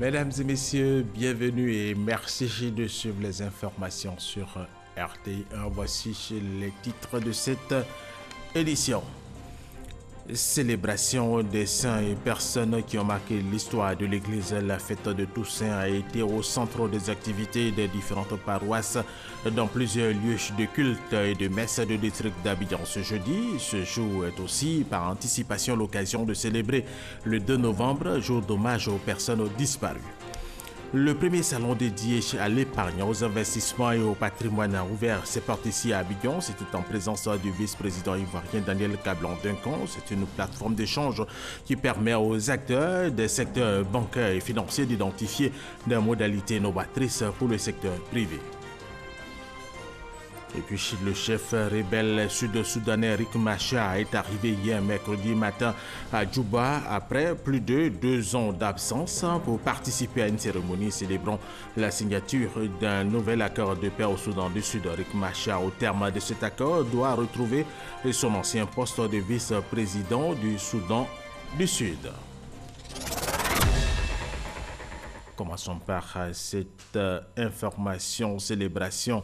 Mesdames et messieurs, bienvenue et merci de suivre les informations sur RTI1. Voici les titres de cette édition. Célébration des saints et personnes qui ont marqué l'histoire de l'Église. La fête de Toussaint a été au centre des activités des différentes paroisses dans plusieurs lieux de culte et de messe du district d'Abidjan. Ce jeudi, ce jour est aussi par anticipation l'occasion de célébrer le 2 novembre, jour d'hommage aux personnes disparues. Le premier salon dédié à l'épargne, aux investissements et au patrimoine a ouvert ses portes ici à Abidjan. C'était en présence du vice-président ivoirien Daniel Kablan-Duncan. C'est une plateforme d'échange qui permet aux acteurs des secteurs bancaires et financiers d'identifier des modalités novatrices pour le secteur privé. Et puis le chef rebelle sud-soudanais Riek Machar est arrivé hier mercredi matin à Djouba après plus de 2 ans d'absence pour participer à une cérémonie célébrant la signature d'un nouvel accord de paix au Soudan du Sud. Riek Machar, au terme de cet accord, doit retrouver son ancien poste de vice-président du Soudan du Sud. Commençons par cette information, célébration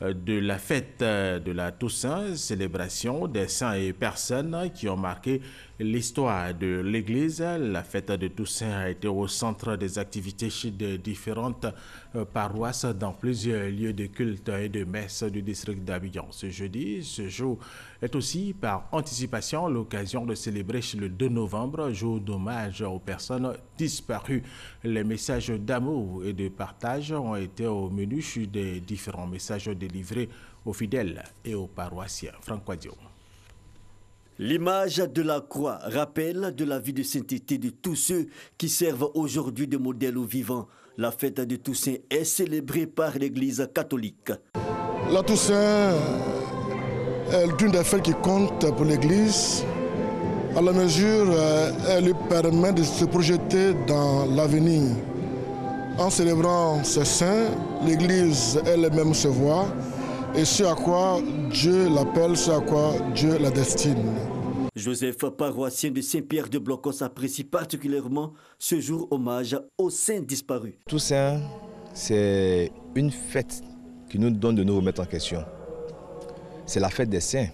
de la fête de la Toussaint, célébration des saints et personnes qui ont marqué l'histoire de l'Église. La fête de Toussaint a été au centre des activités de différentes paroisses dans plusieurs lieux de culte et de messe du district d'Abidjan. Ce jeudi, ce jour est aussi par anticipation l'occasion de célébrer le 2 novembre, jour d'hommage aux personnes disparues. Les messages d'amour et de partage ont été au menu des différents messages délivrés aux fidèles et aux paroissiens. Franck Quadio. L'image de la croix rappelle de la vie de sainteté de tous ceux qui servent aujourd'hui de modèle aux vivants. La fête de Toussaint est célébrée par l'Église catholique. La Toussaint est une des fêtes qui compte pour l'Église, à la mesure où elle lui permet de se projeter dans l'avenir. En célébrant ces saints, l'Église elle-même se voit et ce à quoi Dieu l'appelle, ce à quoi Dieu la destine. Joseph, paroissien de Saint-Pierre de Blocos, apprécie particulièrement ce jour hommage aux saints disparus. Toussaint, c'est une fête qui nous donne de nous remettre en question. C'est la fête des saints.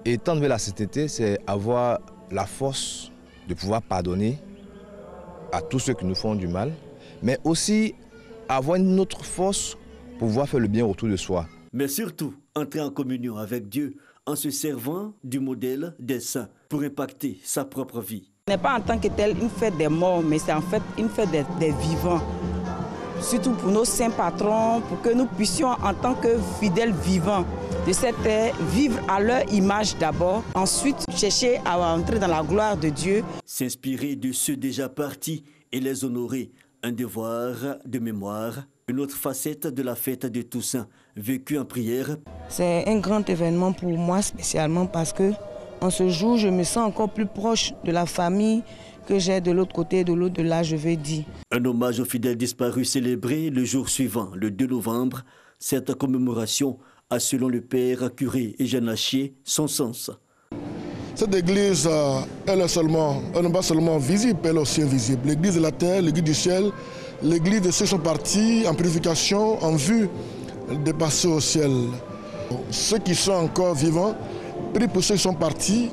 Et tendre vers la sainteté, c'est avoir la force de pouvoir pardonner à tous ceux qui nous font du mal, mais aussi avoir une autre force pour pouvoir faire le bien autour de soi. Mais surtout, entrer en communion avec Dieu en se servant du modèle des saints pour impacter sa propre vie. Ce n'est pas en tant que tel une fête des morts, mais c'est en fait une fête des vivants. Surtout pour nos saints patrons, pour que nous puissions en tant que fidèles vivants de cette terre, vivre à leur image d'abord, ensuite chercher à entrer dans la gloire de Dieu. S'inspirer de ceux déjà partis et les honorer, un devoir de mémoire. Une autre facette de la fête de Toussaint, vécue en prière. C'est un grand événement pour moi spécialement parce que en ce jour, je me sens encore plus proche de la famille que j'ai de l'autre côté, de l'au-delà, je vais dire. Un hommage aux fidèles disparus célébré le jour suivant, le 2 novembre. Cette commémoration a, selon le père curé Eugène Lachier, son sens. Cette église, elle n'est pas seulement visible, elle est aussi invisible. L'église de la terre, l'église du ciel, l'église de ceux qui sont partis en purification en vue de passer au ciel. Ceux qui sont encore vivants, prient pour ceux qui sont partis.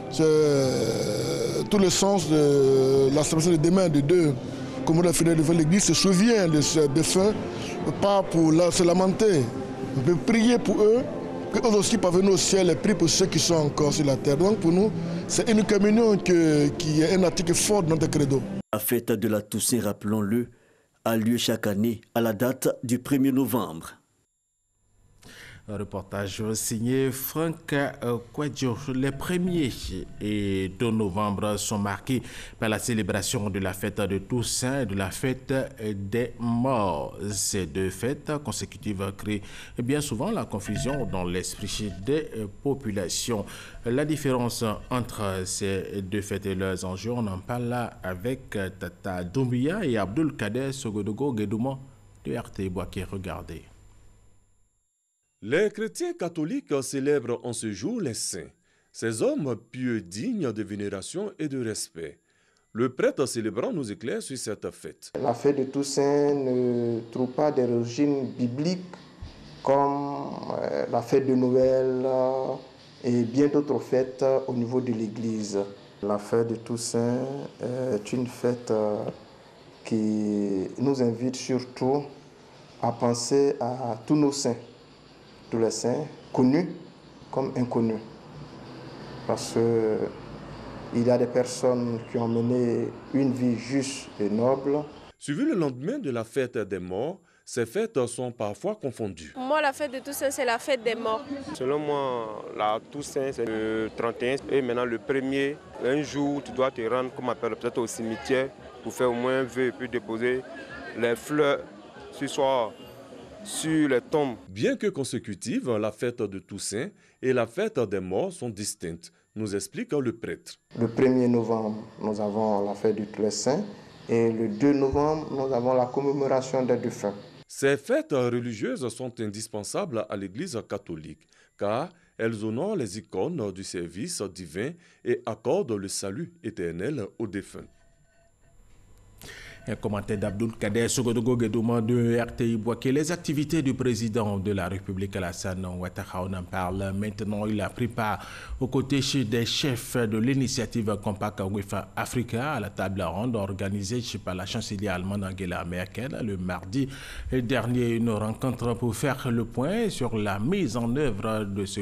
C'est tout le sens de la célébration de demain de Dieu. Comme les fidèles de l'église se souvient de ces défunts, pas pour se lamenter, mais prier pour eux, qu'eux aussi parviennent au ciel et prient pour ceux qui sont encore sur la terre. Donc pour nous, c'est une communion qui est un article fort de notre credo. La fête de la Toussaint, rappelons-le, a lieu chaque année à la date du 1er novembre. Un reportage signé Franck Quadio. Les 1er et 2 novembre sont marqués par la célébration de la fête de Toussaint et de la fête des morts. Ces deux fêtes consécutives créent bien souvent la confusion dans l'esprit des populations. La différence entre ces deux fêtes et leurs enjeux, on en parle là avec Tata Doumbia et Abdul Kader Sogodogo Guédouma de RT Boaké. Regardez. Les chrétiens catholiques célèbrent en ce jour les saints, ces hommes pieux dignes de vénération et de respect. Le prêtre célébrant nous éclaire sur cette fête. La fête de Toussaint ne trouve pas d'origine biblique comme la fête de Noël et bien d'autres fêtes au niveau de l'Église. La fête de Toussaint est une fête qui nous invite surtout à penser à tous nos saints, tous les saints, connus comme inconnus. Parce qu'il y a des personnes qui ont mené une vie juste et noble. Suivi le lendemain de la fête des morts, ces fêtes sont parfois confondues. Pour moi, la fête de Toussaint, c'est la fête des morts. Selon moi, la Toussaint, c'est le 31. Et maintenant, le 1er, un jour, tu dois te rendre, comme on appelle, peut-être au cimetière, pour faire au moins un vœu et puis déposer les fleurs sur les tombes. Bien que consécutives, la fête de Toussaint et la fête des morts sont distinctes, nous explique le prêtre. Le 1er novembre, nous avons la fête de tous les saints et le 2 novembre, nous avons la commémoration des défunts. Ces fêtes religieuses sont indispensables à l'Église catholique car elles honorent les icônes du service divin et accordent le salut éternel aux défunts. Un commentaire d'Abdoul Kader Sogodogo Guédouma de RTI Boaké. Les activités du président de la République Alassane Ouattara, on en parle maintenant. Il a pris part aux côtés des chefs de l'initiative Compact with Africa à la table ronde organisée par la chancelière allemande Angela Merkel le mardi dernier. Une rencontre pour faire le point sur la mise en œuvre de ce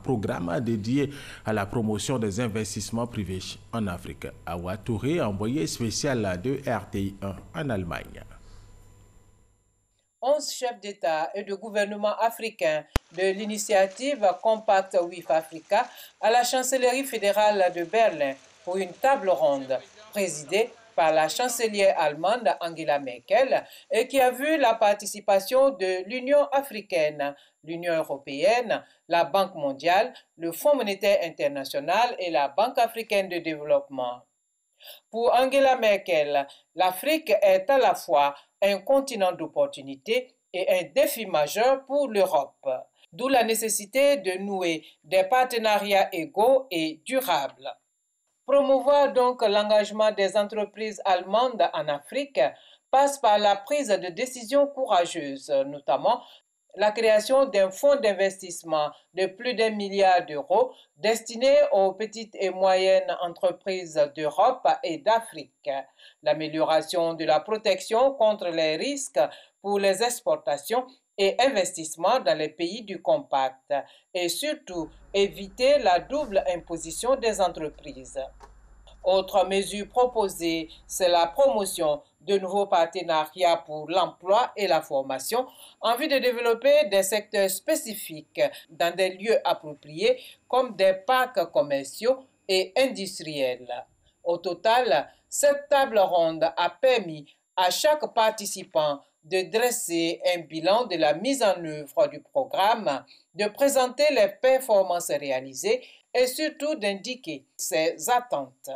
programme dédié à la promotion des investissements privés en Afrique. Awa Touré, envoyé spécial de RTI en Allemagne. 11 chefs d'État et de gouvernement africains de l'initiative Compact with Africa à la chancellerie fédérale de Berlin pour une table ronde présidée par la chancelière allemande Angela Merkel et qui a vu la participation de l'Union africaine, l'Union européenne, la Banque mondiale, le Fonds monétaire international et la Banque africaine de développement. Pour Angela Merkel, l'Afrique est à la fois un continent d'opportunités et un défi majeur pour l'Europe, d'où la nécessité de nouer des partenariats égaux et durables. Promouvoir donc l'engagement des entreprises allemandes en Afrique passe par la prise de décisions courageuses, notamment la création d'un fonds d'investissement de plus d'1 milliard d'euros destiné aux petites et moyennes entreprises d'Europe et d'Afrique, l'amélioration de la protection contre les risques pour les exportations et investissements dans les pays du Compact et surtout éviter la double imposition des entreprises. Autre mesure proposée, c'est la promotion de nouveaux partenariats pour l'emploi et la formation en vue de développer des secteurs spécifiques dans des lieux appropriés comme des parcs commerciaux et industriels. Au total, cette table ronde a permis à chaque participant de dresser un bilan de la mise en œuvre du programme, de présenter les performances réalisées et surtout d'indiquer ses attentes.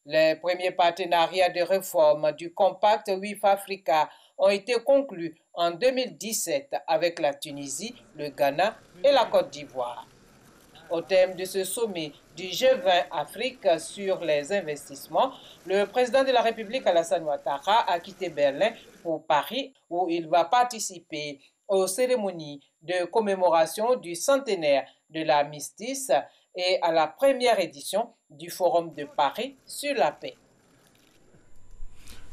Les premiers partenariats de réforme du Compact with Africa ont été conclus en 2017 avec la Tunisie, le Ghana et la Côte d'Ivoire. Au thème de ce sommet du G20 Afrique sur les investissements, le président de la République Alassane Ouattara a quitté Berlin pour Paris où il va participer aux cérémonies de commémoration du centenaire de l'armistice et à la première édition du Forum de Paris sur la paix.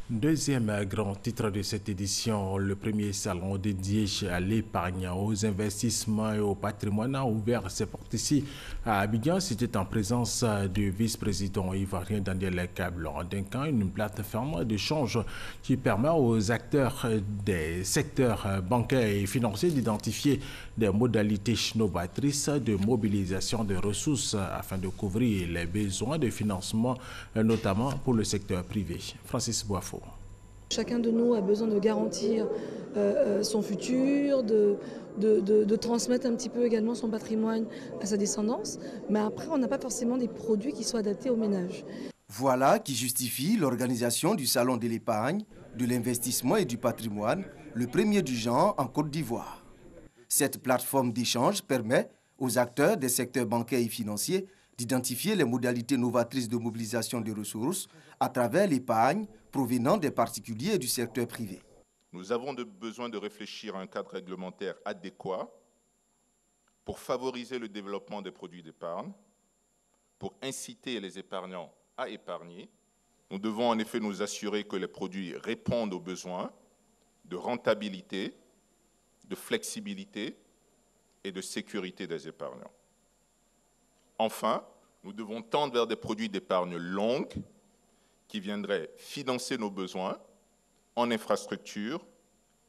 Deuxième grand titre de cette édition, le premier salon dédié à l'épargne, aux investissements et au patrimoine a ouvert ses portes ici à Abidjan. C'était en présence du vice-président ivoirien Daniel Kablan-Duncan, une plateforme d'échange qui permet aux acteurs des secteurs bancaires et financiers d'identifier des modalités novatrices de mobilisation de ressources afin de couvrir les besoins de financement, notamment pour le secteur privé. Francis Boifo. Chacun de nous a besoin de garantir son futur, de transmettre un petit peu également son patrimoine à sa descendance. Mais après, on n'a pas forcément des produits qui soient adaptés aux ménages. Voilà qui justifie l'organisation du Salon de l'épargne, de l'investissement et du patrimoine, le premier du genre en Côte d'Ivoire. Cette plateforme d'échange permet aux acteurs des secteurs bancaires et financiers d'identifier les modalités novatrices de mobilisation des ressources à travers l'épargne provenant des particuliers et du secteur privé. Nous avons besoin de réfléchir à un cadre réglementaire adéquat pour favoriser le développement des produits d'épargne, pour inciter les épargnants à épargner. Nous devons en effet nous assurer que les produits répondent aux besoins de rentabilité, de flexibilité et de sécurité des épargnants. Enfin, nous devons tendre vers des produits d'épargne longue qui viendraient financer nos besoins en infrastructure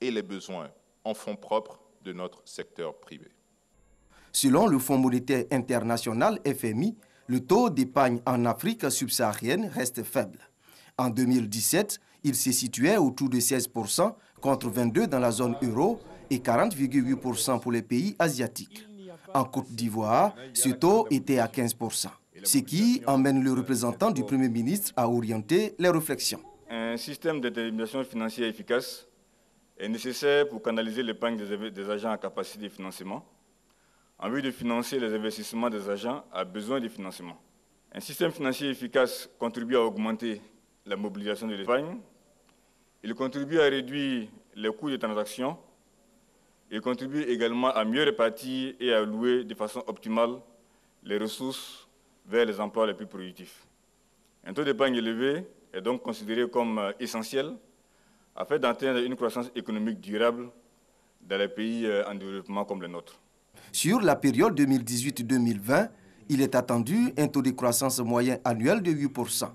et les besoins en fonds propres de notre secteur privé. Selon le Fonds monétaire international FMI, le taux d'épargne en Afrique subsaharienne reste faible. En 2017, il se situait autour de 16% contre 22% dans la zone euro et 40,8% pour les pays asiatiques. En Côte d'Ivoire, ce taux était à 15%, ce qui emmène le représentant du Premier ministre à orienter les réflexions. Un système d'intermédiation financière efficace est nécessaire pour canaliser l'épargne des agents à capacité de financement en vue de financer les investissements des agents à besoin de financement. Un système financier efficace contribue à augmenter la mobilisation de l'épargne, il contribue à réduire les coûts de transaction, il contribue également à mieux répartir et à allouer de façon optimale les ressources vers les emplois les plus productifs. Un taux d'épargne élevé est donc considéré comme essentiel afin d'atteindre une croissance économique durable dans les pays en développement comme le nôtre. Sur la période 2018-2020, il est attendu un taux de croissance moyen annuel de 8%,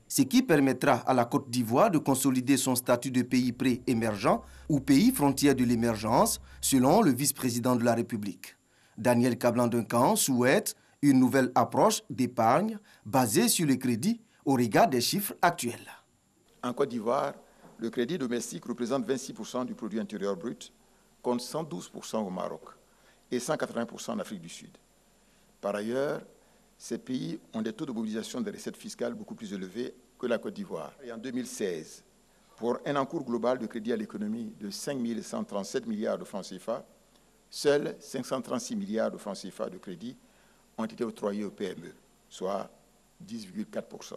ce qui permettra à la Côte d'Ivoire de consolider son statut de pays pré-émergent ou pays frontière de l'émergence, selon le vice-président de la République. Daniel Kablan-Duncan souhaite une nouvelle approche d'épargne basée sur le crédit au regard des chiffres actuels. En Côte d'Ivoire, le crédit domestique représente 26% du produit intérieur brut, contre 112% au Maroc et 180% en Afrique du Sud. Par ailleurs, ces pays ont des taux de mobilisation des recettes fiscales beaucoup plus élevés que la Côte d'Ivoire. Et en 2016, pour un encours global de crédit à l'économie de 5 137 milliards de francs CFA, seuls 536 milliards de francs CFA de crédit ont été octroyés aux PME, soit 10,4%.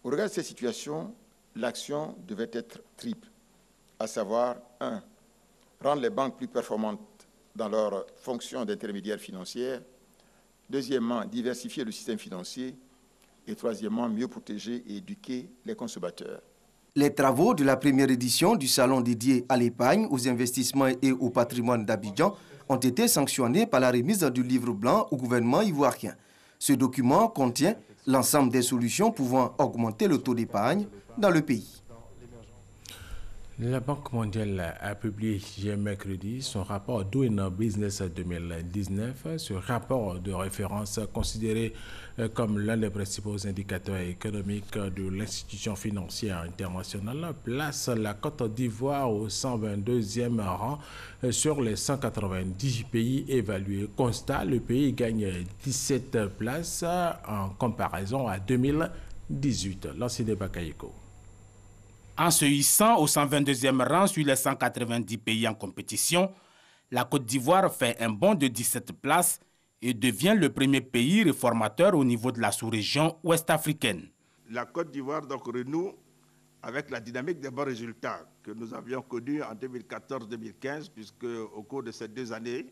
Au regard de ces situations, l'action devait être triple, à savoir 1. Rendre les banques plus performantes dans leur fonction d'intermédiaire financière. Deuxièmement, diversifier le système financier. Et troisièmement, mieux protéger et éduquer les consommateurs. Les travaux de la première édition du salon dédié à l'épargne, aux investissements et au patrimoine d'Abidjan ont été sanctionnés par la remise du livre blanc au gouvernement ivoirien. Ce document contient l'ensemble des solutions pouvant augmenter le taux d'épargne dans le pays. La Banque mondiale a publié hier mercredi son rapport Doing Business 2019. Ce rapport de référence, considéré comme l'un des principaux indicateurs économiques de l'institution financière internationale, place la Côte d'Ivoire au 122e rang sur les 190 pays évalués. Constat, le pays gagne 17 places en comparaison à 2018. L'ancien Bakayeko. En se hissant au 122e rang sur les 190 pays en compétition, la Côte d'Ivoire fait un bond de 17 places et devient le premier pays réformateur au niveau de la sous-région ouest-africaine. La Côte d'Ivoire donc renoue avec la dynamique des bons résultats que nous avions connus en 2014-2015, puisque au cours de ces 2 années,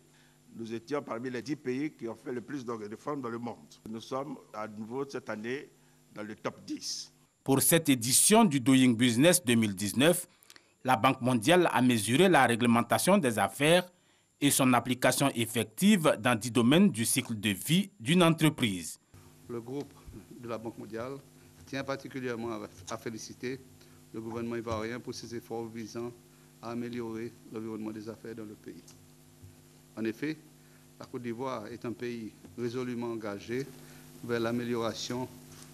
nous étions parmi les 10 pays qui ont fait le plus de réformes dans le monde. Nous sommes à nouveau cette année dans le top 10. Pour cette édition du Doing Business 2019, la Banque mondiale a mesuré la réglementation des affaires et son application effective dans 10 domaines du cycle de vie d'une entreprise. Le groupe de la Banque mondiale tient particulièrement à féliciter le gouvernement ivoirien pour ses efforts visant à améliorer l'environnement des affaires dans le pays. En effet, la Côte d'Ivoire est un pays résolument engagé vers l'amélioration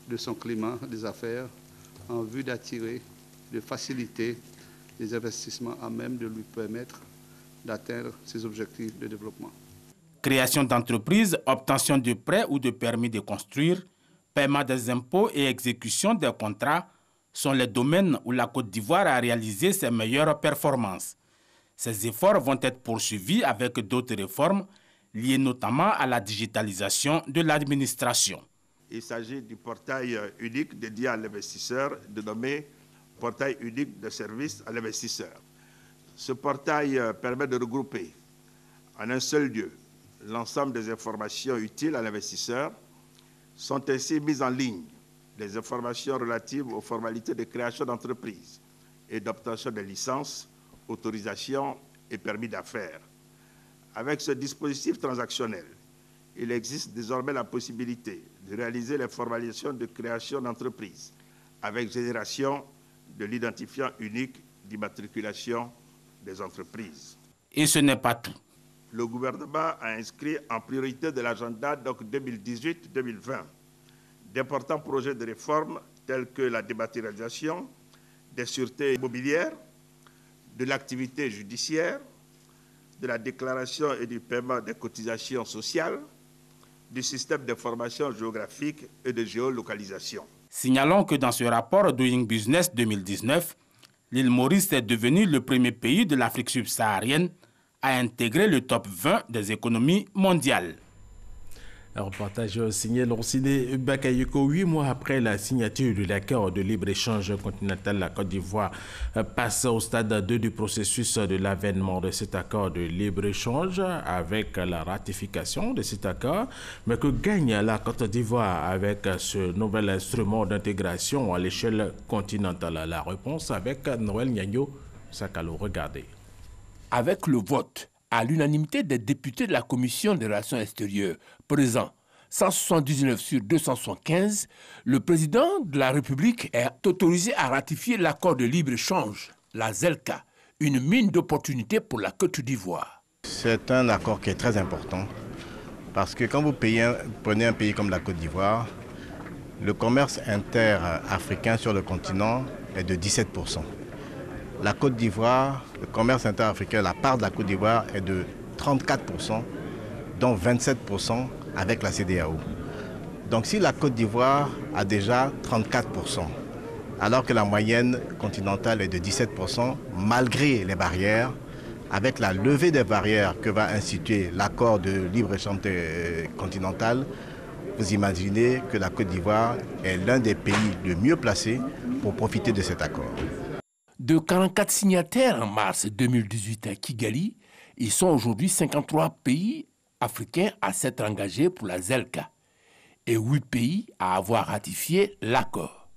de son climat des affaires en vue d'attirer, de faciliter les investissements à même de lui permettre d'atteindre ses objectifs de développement. Création d'entreprises, obtention de prêts ou de permis de construire, paiement des impôts et exécution des contrats sont les domaines où la Côte d'Ivoire a réalisé ses meilleures performances. Ces efforts vont être poursuivis avec d'autres réformes liées notamment à la digitalisation de l'administration. Il s'agit du portail unique dédié à l'investisseur, dénommé portail unique de services à l'investisseur. Ce portail permet de regrouper en un seul lieu l'ensemble des informations utiles à l'investisseur. Sont ainsi mises en ligne les informations relatives aux formalités de création d'entreprise et d'obtention des licences, autorisations et permis d'affaires. Avec ce dispositif transactionnel, il existe désormais la possibilité de réaliser les formalisations de création d'entreprise avec génération de l'identifiant unique d'immatriculation des entreprises. Et ce n'est pas tout. Le gouvernement a inscrit en priorité de l'agenda 2018-2020 d'importants projets de réforme tels que la dématérialisation des sûretés immobilières, de l'activité judiciaire, de la déclaration et du paiement des cotisations sociales, du système d'information géographique et de géolocalisation. Signalons que dans ce rapport Doing Business 2019, l'île Maurice est devenue le premier pays de l'Afrique subsaharienne à intégrer le top 20 des économies mondiales. Un reportage signé Laurcine Bakayoko. 8 mois après la signature de l'accord de libre-échange continental, la Côte d'Ivoire passe au stade 2 du processus de l'avènement de cet accord de libre-échange avec la ratification de cet accord. Mais que gagne la Côte d'Ivoire avec ce nouvel instrument d'intégration à l'échelle continentale? La réponse avec Noël Nyagno Sakalo. Regardez. Avec le vote à l'unanimité des députés de la Commission des relations extérieures, présents 179 sur 275, le président de la République est autorisé à ratifier l'accord de libre-échange, la ZELCA, une mine d'opportunités pour la Côte d'Ivoire. C'est un accord qui est très important parce que quand vous prenez un pays comme la Côte d'Ivoire, le commerce inter-africain sur le continent est de 17%. La Côte d'Ivoire, le commerce interafricain, la part de la Côte d'Ivoire est de 34%, dont 27% avec la CEDEAO. Donc si la Côte d'Ivoire a déjà 34%, alors que la moyenne continentale est de 17%, malgré les barrières, avec la levée des barrières que va instituer l'accord de libre-échange continental, vous imaginez que la Côte d'Ivoire est l'un des pays les mieux placés pour profiter de cet accord. De 44 signataires en mars 2018 à Kigali, ils sont aujourd'hui 53 pays africains à s'être engagés pour la ZELCA et 8 pays à avoir ratifié l'accord.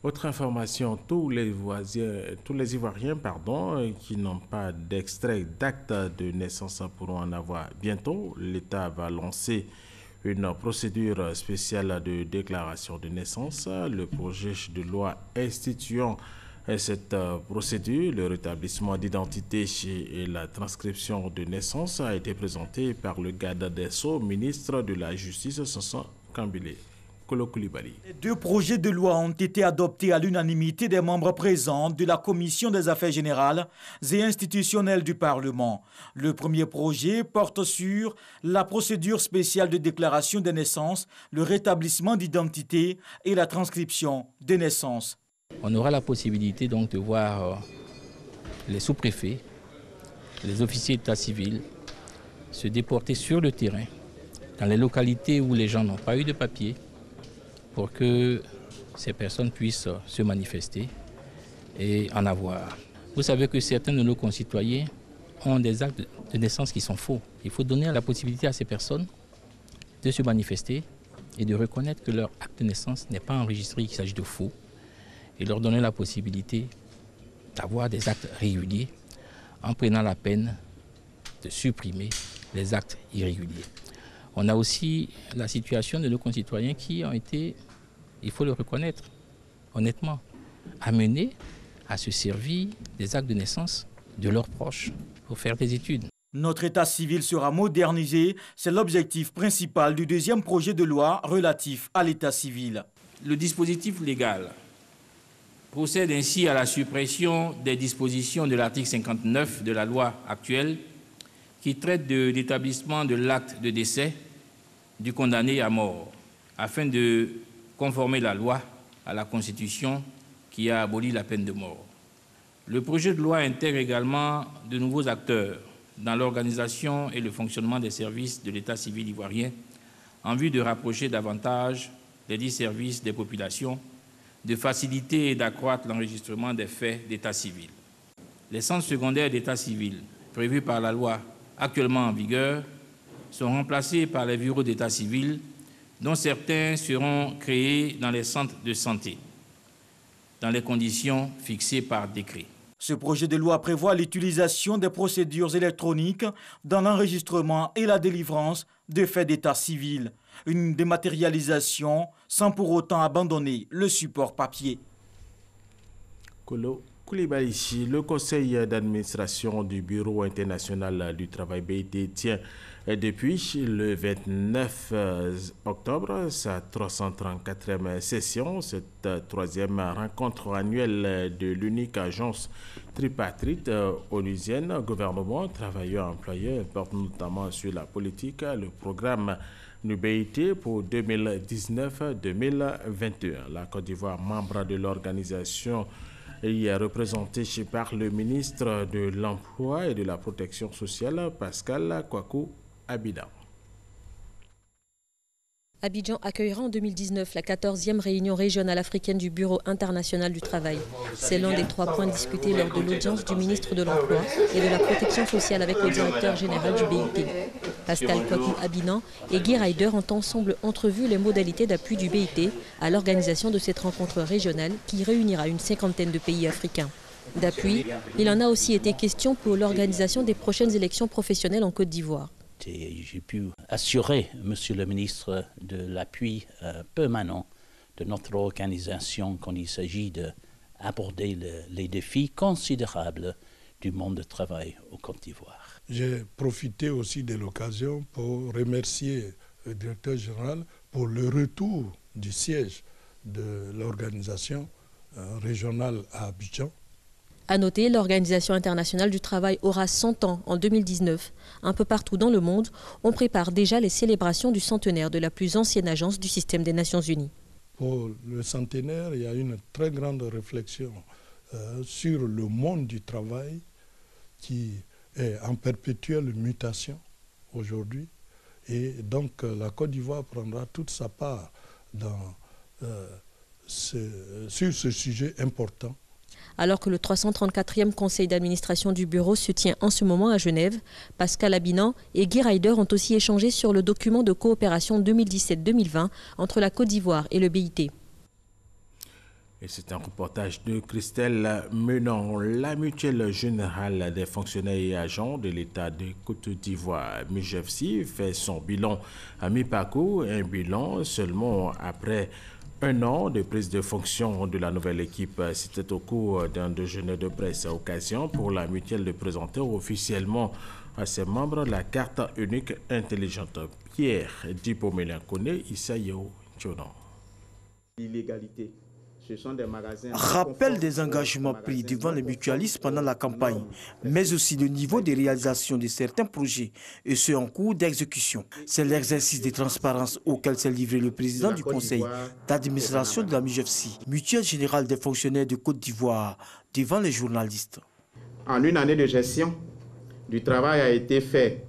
Autre information, tous les Ivoiriens qui n'ont pas d'extrait d'acte de naissance pourront en avoir bientôt. L'État va lancer une procédure spéciale de déclaration de naissance. Le projet de loi instituant cette procédure, le rétablissement d'identité et la transcription de naissance, a été présenté par le garde des Sceaux, ministre de la Justice, Sanson Kambile. Les 2 projets de loi ont été adoptés à l'unanimité des membres présents de la Commission des affaires générales et institutionnelles du Parlement. Le premier projet porte sur la procédure spéciale de déclaration des naissances, le rétablissement d'identité et la transcription des naissances. On aura la possibilité donc de voir les sous-préfets, les officiers d'état civil se déporter sur le terrain, dans les localités où les gens n'ont pas eu de papier, pour que ces personnes puissent se manifester et en avoir. Vous savez que certains de nos concitoyens ont des actes de naissance qui sont faux. Il faut donner la possibilité à ces personnes de se manifester et de reconnaître que leur acte de naissance n'est pas enregistré, qu'il s'agit de faux, et leur donner la possibilité d'avoir des actes réguliers en prenant la peine de supprimer les actes irréguliers. On a aussi la situation de nos concitoyens qui ont été, il faut le reconnaître honnêtement, amenés à se servir des actes de naissance de leurs proches pour faire des études. Notre état civil sera modernisé, c'est l'objectif principal du 2e projet de loi relatif à l'état civil. Le dispositif légal procède ainsi à la suppression des dispositions de l'article 59 de la loi actuelle qui traite de l'établissement de l'acte de décès du condamné à mort, afin de conformer la loi à la Constitution qui a aboli la peine de mort. Le projet de loi intègre également de nouveaux acteurs dans l'organisation et le fonctionnement des services de l'état civil ivoirien, en vue de rapprocher davantage les 10 services des populations, de faciliter et d'accroître l'enregistrement des faits d'état civil. Les centres secondaires d'état civil prévus par la loi actuellement en vigueur sont remplacés par les bureaux d'état civil, dont certains seront créés dans les centres de santé, dans les conditions fixées par décret. Ce projet de loi prévoit l'utilisation des procédures électroniques dans l'enregistrement et la délivrance de faits d'état civil. Une dématérialisation sans pour autant abandonner le support papier. Koulibaly, le conseil d'administration du Bureau international du travail BIT tient depuis le 29 octobre sa 334e session. Cette troisième rencontre annuelle de l'unique agence tripartite onusienne, gouvernement, travailleurs, employeurs, porte notamment sur la politique, le programme du BIT pour 2019-2021. La Côte d'Ivoire, membre de l'organisation, est représenté par le ministre de l'Emploi et de la Protection sociale, Pascal Kwaku Abidjan. Abidjan accueillera en 2019 la 14e réunion régionale africaine du Bureau international du travail. C'est l'un des 3 points discutés lors de l'audience du ministre de l'Emploi et de la Protection sociale avec le directeur général du BIT. Pascal Kwaku Abidjan et Guy Ryder ont ensemble entrevu les modalités d'appui du BIT à l'organisation de cette rencontre régionale qui réunira une 50aine de pays africains. D'appui, il en a aussi été question pour l'organisation des prochaines élections professionnelles en Côte d'Ivoire. J'ai pu assurer, Monsieur le ministre, de l'appui permanent de notre organisation quand il s'agit d'aborder les défis considérables du monde du travail au Côte d'Ivoire. J'ai profité aussi de l'occasion pour remercier le directeur général pour le retour du siège de l'organisation régionale à Abidjan. À noter, l'Organisation internationale du travail aura 100 ans en 2019. Un peu partout dans le monde, on prépare déjà les célébrations du centenaire de la plus ancienne agence du système des Nations Unies. Pour le centenaire, il y a une très grande réflexion sur le monde du travail qui est en perpétuelle mutation aujourd'hui. Et donc la Côte d'Ivoire prendra toute sa part sur ce sujet important. Alors que le 334e conseil d'administration du bureau se tient en ce moment à Genève, Pascal Abidjan et Guy Ryder ont aussi échangé sur le document de coopération 2017-2020 entre la Côte d'Ivoire et le BIT. Et c'est un reportage de Christelle Menon. La mutuelle générale des fonctionnaires et agents de l'État de Côte d'Ivoire, MUGEFSI, fait son bilan à mi-parcours, un bilan seulement après 1 an de prise de fonction de la nouvelle équipe. C'était au cours d'un déjeuner de presse à occasion pour la mutuelle de présenter officiellement à ses membres la carte unique intelligente. Pierre Dipomélin-Koné, Issaïo Tchonon. L'illégalité. Ce sont des magasins. Rappel des engagements pris devant les mutualistes pendant la campagne, mais aussi le niveau de réalisation de certains projets et ceux en cours d'exécution. C'est l'exercice de transparence auquel s'est livré le président du conseil d'administration de la MUGEFSI, Mutuelle générale des fonctionnaires de Côte d'Ivoire, devant les journalistes. En une année de gestion, du travail a été fait,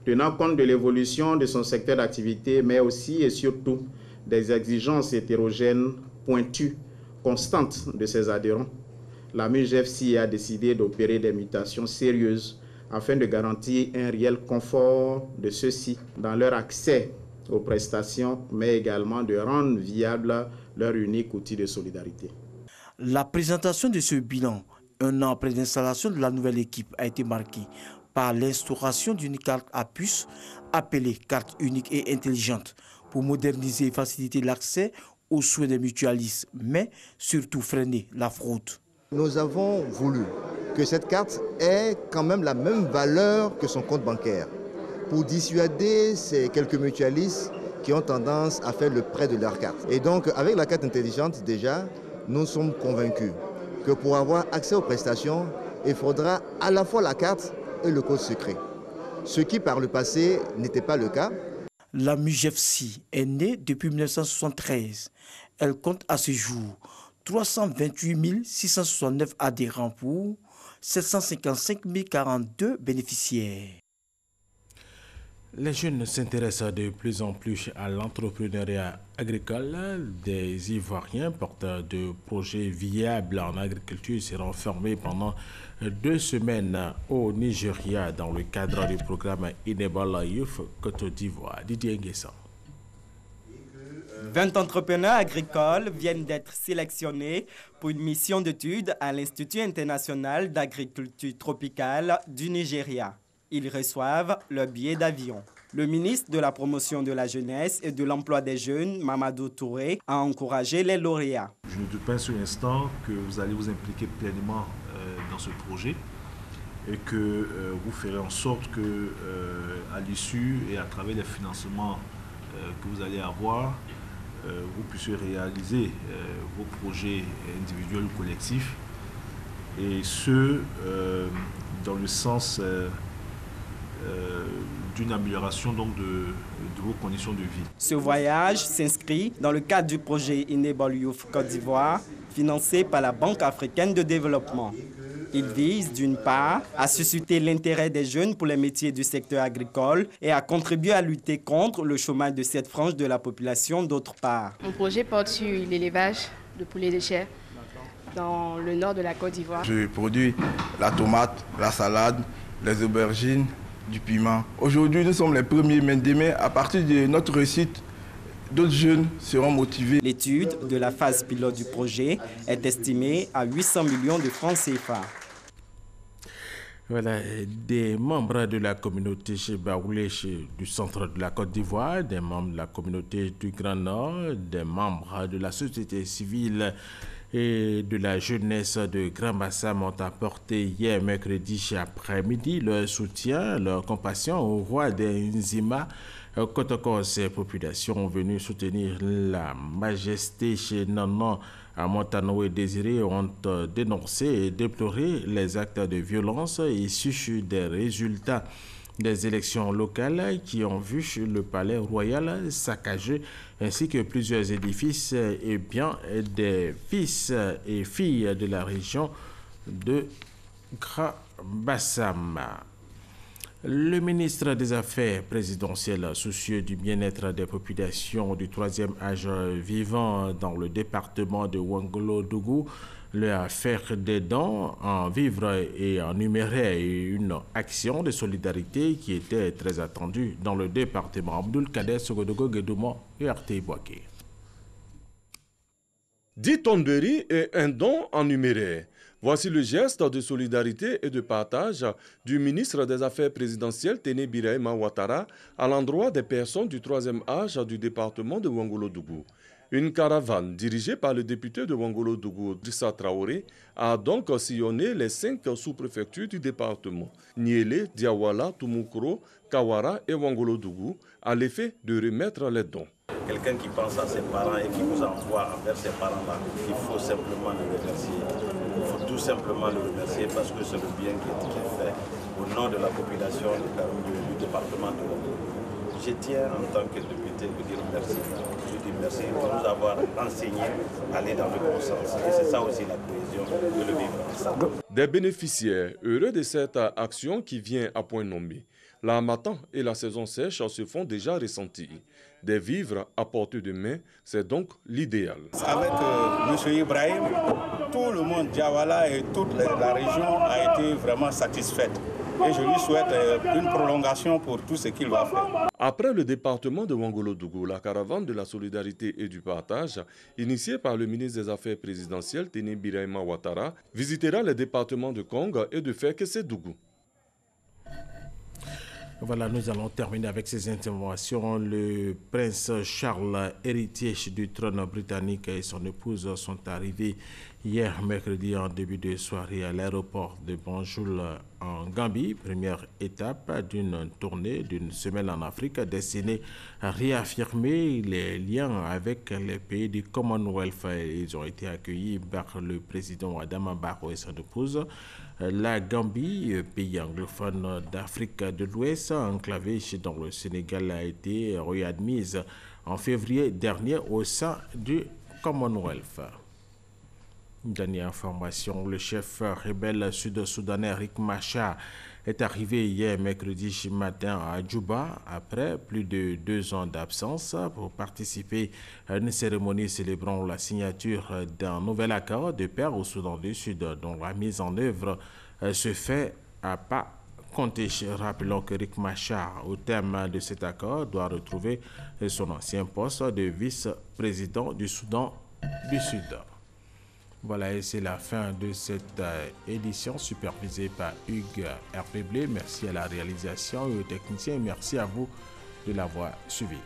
tenant compte de l'évolution de son secteur d'activité, mais aussi et surtout des exigences hétérogènes pointues constante de ses adhérents. La MUGEFSI a décidé d'opérer des mutations sérieuses afin de garantir un réel confort de ceux-ci dans leur accès aux prestations, mais également de rendre viable leur unique outil de solidarité. La présentation de ce bilan, 1 an après l'installation de la nouvelle équipe, a été marquée par l'instauration d'une carte à puce appelée carte unique et intelligente pour moderniser et faciliter l'accès aux soins des mutualistes, mais surtout freiner la fraude. Nous avons voulu que cette carte ait quand même la même valeur que son compte bancaire pour dissuader ces quelques mutualistes qui ont tendance à faire le prêt de leur carte. Et donc, avec la carte intelligente, déjà, nous sommes convaincus que pour avoir accès aux prestations, il faudra à la fois la carte et le code secret. Ce qui, par le passé, n'était pas le cas. La MUGEFSI est née depuis 1973. Elle compte à ce jour 328 669 adhérents pour 755 042 bénéficiaires. Les jeunes s'intéressent de plus en plus à l'entrepreneuriat agricole. Des Ivoiriens porteurs de projets viables en agriculture seront formés pendant 2 semaines au Nigeria dans le cadre du programme Enable Youth Côte d'Ivoire. Didier Nguessan. 20 entrepreneurs agricoles viennent d'être sélectionnés pour une mission d'études à l'Institut international d'agriculture tropicale du Nigeria. Ils reçoivent leur billet d'avion. Le ministre de la Promotion de la Jeunesse et de l'Emploi des Jeunes, Mamadou Touré, a encouragé les lauréats. Je ne doute pas un instant que vous allez vous impliquer pleinement dans ce projet et que vous ferez en sorte que, à l'issue et à travers les financements que vous allez avoir, vous puissiez réaliser vos projets individuels ou collectifs, et ce, dans le sens d'une amélioration donc de vos conditions de vie. Ce voyage s'inscrit dans le cadre du projet Enable Youth Côte d'Ivoire, financé par la Banque africaine de développement. Il vise d'une part à susciter l'intérêt des jeunes pour les métiers du secteur agricole et à contribuer à lutter contre le chômage de cette frange de la population d'autre part. Mon projet porte sur l'élevage de poulets de chair dans le nord de la Côte d'Ivoire. Je produis la tomate, la salade, les aubergines, du piment. Aujourd'hui, nous sommes les premiers, mais demain, à partir de notre réussite, d'autres jeunes seront motivés. L'étude de la phase pilote du projet est estimée à 800 millions de francs CFA. Voilà, des membres de la communauté chez Baoulé du centre de la Côte d'Ivoire, des membres de la communauté du Grand Nord, des membres de la société civile et de la jeunesse de Grand Bassam ont apporté hier mercredi après-midi leur soutien, leur compassion au roi des Nzima Kotoko. Ces populations venues soutenir la majesté chez Nanan à Montano et Désiré ont dénoncé et déploré les actes de violence issus des résultats des élections locales qui ont vu le palais royal saccagé ainsi que plusieurs édifices et biens des fils et filles de la région de Grand Bassam. Le ministre des Affaires présidentielles, soucieux du bien-être des populations du 3e âge vivant dans le département de Ouangolo-Dougou, leur faire des dons en vivres et en numéraire et une action de solidarité qui était très attendue dans le département. Abdul Kader Sogodogo Guédoumont et Arte Boaké. 10 tonnes de riz et un don en numéraire. Voici le geste de solidarité et de partage du ministre des Affaires présidentielles Téné Birahima Ouattara à l'endroit des personnes du 3e âge du département de Ouangolo-Dougou. Une caravane dirigée par le député de Ouangolo-Dougou, Drissa Traoré, a donc sillonné les 5 sous-préfectures du département, Niélé, Diawala, Toumoukro, Kawara et Ouangolo-Dougou, à l'effet de remettre les dons. Quelqu'un qui pense à ses parents et qui vous envoie envers ses parents-là, il faut simplement le remercier. Il faut tout simplement le remercier parce que c'est le bien qui est fait au nom de la population du département de Ouangolo. Je tiens en tant que député de dire merci. Je dis merci de nous avoir enseigné à aller dans le bon sens. Et c'est ça aussi la cohésion de le vivre ensemble. Des bénéficiaires heureux de cette action qui vient à point nommé. La Harmattan et la saison sèche se font déjà ressentir. Des vivres à portée de main, c'est donc l'idéal. Avec M. Ibrahim, tout le monde, Diawala et toute la région a été vraiment satisfaite. Et je lui souhaite une prolongation pour tout ce qu'il va faire. Après le département de Ouangolo-Dougou, la caravane de la solidarité et du partage, initiée par le ministre des Affaires présidentielles Téné Birahima Ouattara, visitera les départements de Kong et de Fekese-Dougou. Voilà, nous allons terminer avec ces informations. Le prince Charles, héritier du trône britannique, et son épouse sont arrivés hier mercredi en début de soirée à l'aéroport de Banjul en Gambie. Première étape d'une tournée d'une semaine en Afrique destinée à réaffirmer les liens avec les pays du Commonwealth. Ils ont été accueillis par le président Adama Barrow et son épouse. La Gambie, pays anglophone d'Afrique de l'Ouest, enclavé dans le Sénégal, a été réadmise en février dernier au sein du Commonwealth. Dernière information, le chef rebelle sud-soudanais Riek Machar est arrivé hier mercredi matin à Djouba après plus de 2 ans d'absence pour participer à une cérémonie célébrant la signature d'un nouvel accord de paix au Soudan du Sud dont la mise en œuvre se fait à pas compter. Rappelons que Riek Machar, au terme de cet accord, doit retrouver son ancien poste de vice-président du Soudan du Sud. Voilà, et c'est la fin de cette édition supervisée par Hugues Hervé. Merci à la réalisation et aux techniciens. Merci à vous de l'avoir suivi.